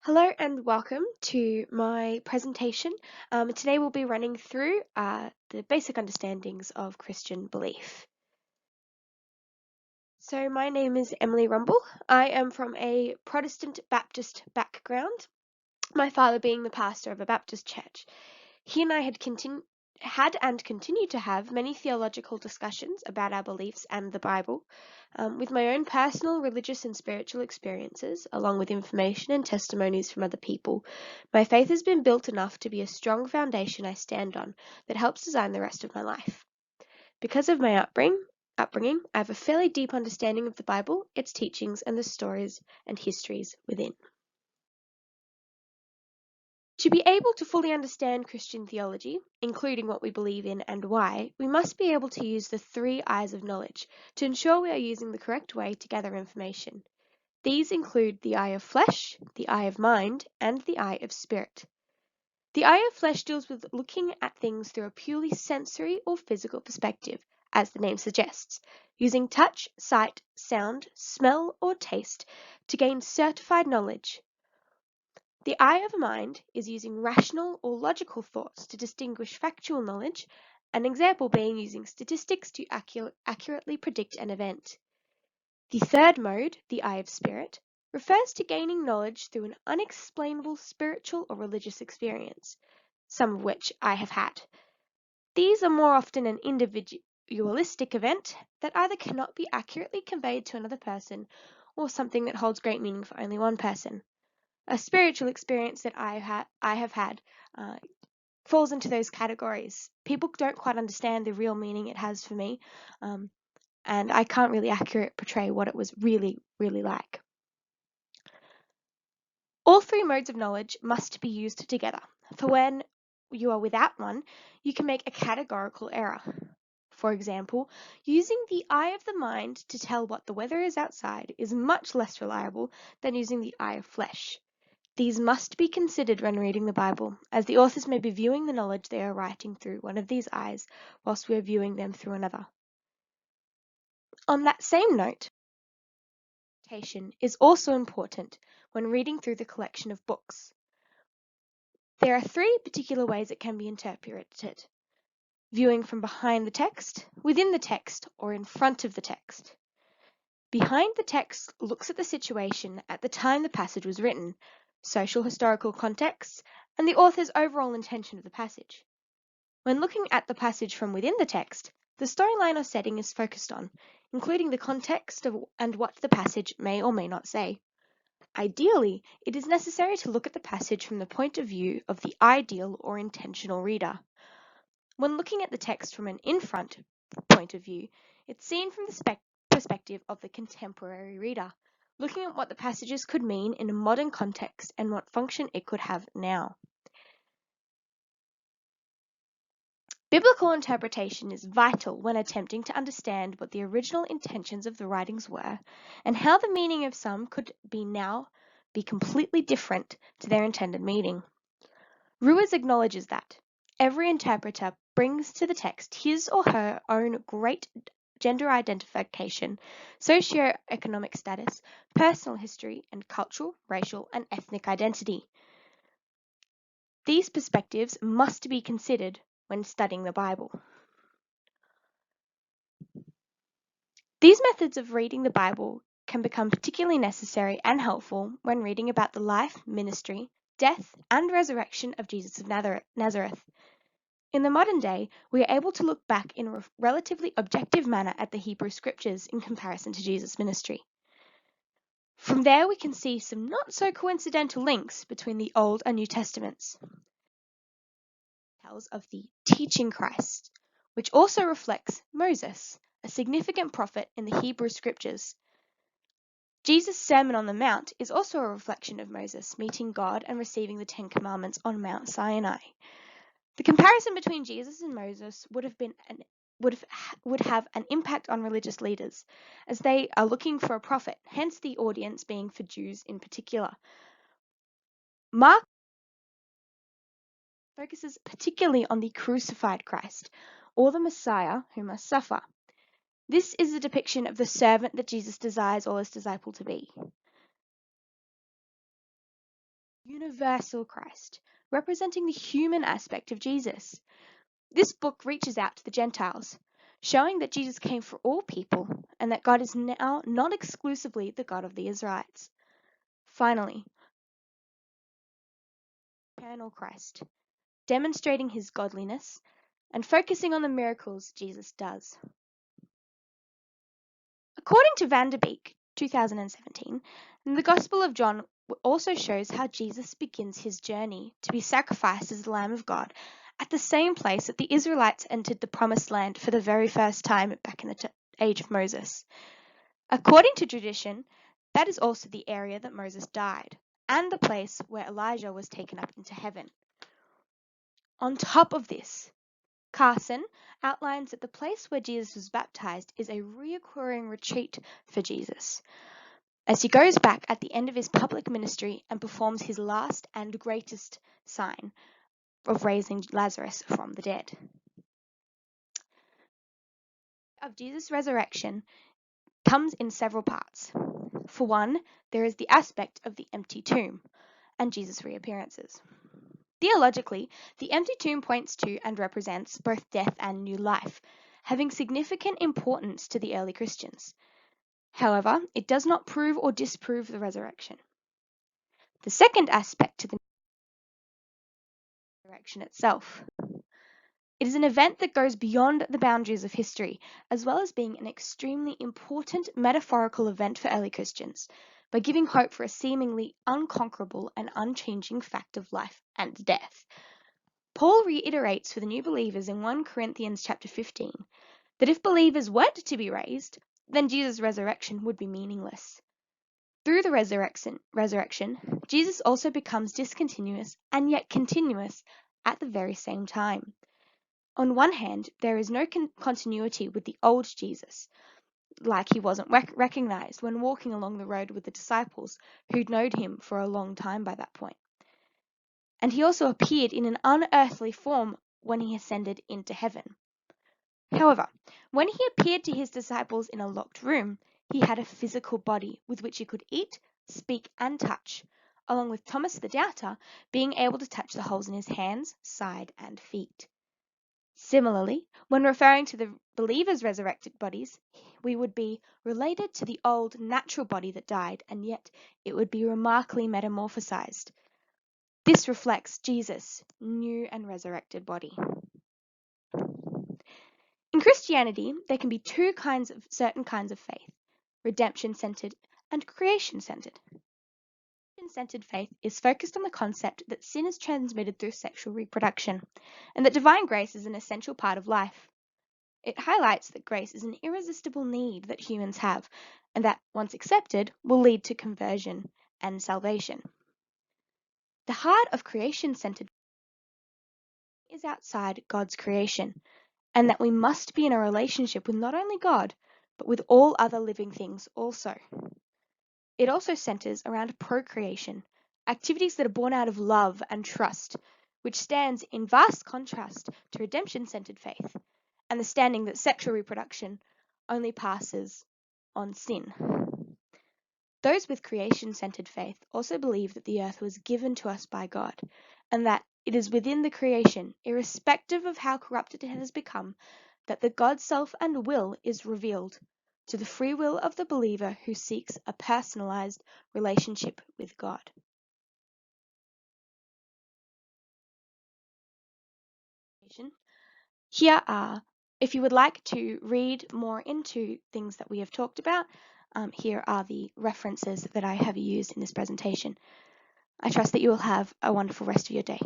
Hello and welcome to my presentation. Today we'll be running through the basic understandings of Christian belief. So my name is Emily Rumble. I am from a Protestant Baptist background, my father being the pastor of a Baptist church. He and I had and continue to have many theological discussions about our beliefs and the Bible, with my own personal religious and spiritual experiences, along with information and testimonies from other people. My faith has been built enough to be a strong foundation I stand on that helps design the rest of my life. Because of my upbringing, I have a fairly deep understanding of the Bible, its teachings, and the stories and histories within. To be able to fully understand Christian theology, including what we believe in and why, we must be able to use the three eyes of knowledge to ensure we are using the correct way to gather information. These include the eye of flesh, the eye of mind, and the eye of spirit. The eye of flesh deals with looking at things through a purely sensory or physical perspective, as the name suggests, using touch, sight, sound, smell, or taste to gain certified knowledge. The eye of mind is using rational or logical thoughts to distinguish factual knowledge, an example being using statistics to accurately predict an event. The third mode, the eye of spirit, refers to gaining knowledge through an unexplainable spiritual or religious experience, some of which I have had. These are more often an individualistic event that either cannot be accurately conveyed to another person or something that holds great meaning for only one person. A spiritual experience that I have had falls into those categories. People don't quite understand the real meaning it has for me, and I can't really accurately portray what it was really like. All three modes of knowledge must be used together, for when you are without one, you can make a categorical error. For example, using the eye of the mind to tell what the weather is outside is much less reliable than using the eye of flesh. These must be considered when reading the Bible, as the authors may be viewing the knowledge they are writing through one of these eyes, whilst we are viewing them through another. On that same note, interpretation is also important when reading through the collection of books. There are three particular ways it can be interpreted: viewing from behind the text, within the text, or in front of the text. Behind the text looks at the situation at the time the passage was written, social historical context, and the author's overall intention of the passage. When looking at the passage from within the text, the storyline or setting is focused on, including the context and what the passage may or may not say. Ideally, it is necessary to look at the passage from the point of view of the ideal or intentional reader. When looking at the text from an in-front point of view, it's seen from the perspective of the contemporary reader, looking at what the passages could mean in a modern context and what function it could have now. Biblical interpretation is vital when attempting to understand what the original intentions of the writings were and how the meaning of some could now be completely different to their intended meaning. Ruiz acknowledges that every interpreter brings to the text his or her own great gender identification, socio-economic status, personal history, and cultural, racial, and ethnic identity. These perspectives must be considered when studying the Bible. These methods of reading the Bible can become particularly necessary and helpful when reading about the life, ministry, death, and resurrection of Jesus of Nazareth. In the modern day, we are able to look back in a relatively objective manner at the Hebrew Scriptures in comparison to Jesus' ministry. From there, we can see some not so coincidental links between the Old and New Testaments. Tells of the teaching Christ, which also reflects Moses, a significant prophet in the Hebrew Scriptures. Jesus' Sermon on the Mount is also a reflection of Moses meeting God and receiving the Ten Commandments on Mount Sinai. The comparison between Jesus and Moses would have an impact on religious leaders, as they are looking for a prophet, hence the audience being for Jews in particular. Mark focuses particularly on the crucified Christ, or the Messiah who must suffer. This is a depiction of the servant that Jesus desires all his disciples to be. universal Christ, representing the human aspect of Jesus. This book reaches out to the Gentiles, showing that Jesus came for all people and that God is now not exclusively the God of the Israelites. Finally, eternal Christ, demonstrating his godliness and focusing on the miracles Jesus does. According to Van der Beek, 2017, the Gospel of John also shows how Jesus begins his journey to be sacrificed as the Lamb of God at the same place that the Israelites entered the Promised Land for the very first time back in the age of Moses. According to tradition, that is also the area that Moses died, and the place where Elijah was taken up into heaven. On top of this, Carson outlines that the place where Jesus was baptized is a recurring retreat for Jesus, as he goes back at the end of his public ministry and performs his last and greatest sign of raising Lazarus from the dead. Of Jesus' resurrection comes in several parts. For one, there is the aspect of the empty tomb and Jesus' reappearances. Theologically, the empty tomb points to and represents both death and new life, having significant importance to the early Christians. However, it does not prove or disprove the resurrection. The second aspect to the resurrection itself. It is an event that goes beyond the boundaries of history, as well as being an extremely important metaphorical event for early Christians, by giving hope for a seemingly unconquerable and unchanging fact of life and death. Paul reiterates for the new believers in 1 Corinthians chapter 15 that if believers weren't to be raised, then Jesus' resurrection would be meaningless. Through the resurrection, Jesus also becomes discontinuous and yet continuous at the very same time. On one hand, there is no continuity with the old Jesus, like he wasn't recognized when walking along the road with the disciples who'd known him for a long time by that point. And he also appeared in an unearthly form when he ascended into heaven. However, when he appeared to his disciples in a locked room, he had a physical body with which he could eat, speak, and touch, along with Thomas the doubter being able to touch the holes in his hands, side, and feet. Similarly, when referring to the believers' resurrected bodies, we would be related to the old natural body that died, and yet it would be remarkably metamorphosized. This reflects Jesus' new and resurrected body. In Christianity, there can be certain kinds of faith: redemption-centered and creation-centered. Redemption-centered faith is focused on the concept that sin is transmitted through sexual reproduction, and that divine grace is an essential part of life. It highlights that grace is an irresistible need that humans have, and that, once accepted, will lead to conversion and salvation. The heart of creation-centered is outside God's creation, and that we must be in a relationship with not only God, but with all other living things also. It also centers around procreation, activities that are born out of love and trust, which stands in vast contrast to redemption-centered faith, and the standing that sexual reproduction only passes on sin. Those with creation-centered faith also believe that the earth was given to us by God, and that it is within the creation, irrespective of how corrupted it has become, that the God self and will is revealed to the free will of the believer who seeks a personalized relationship with God. Here are, if you would like to read more into things that we have talked about, here are the references that I have used in this presentation. I trust that you will have a wonderful rest of your day.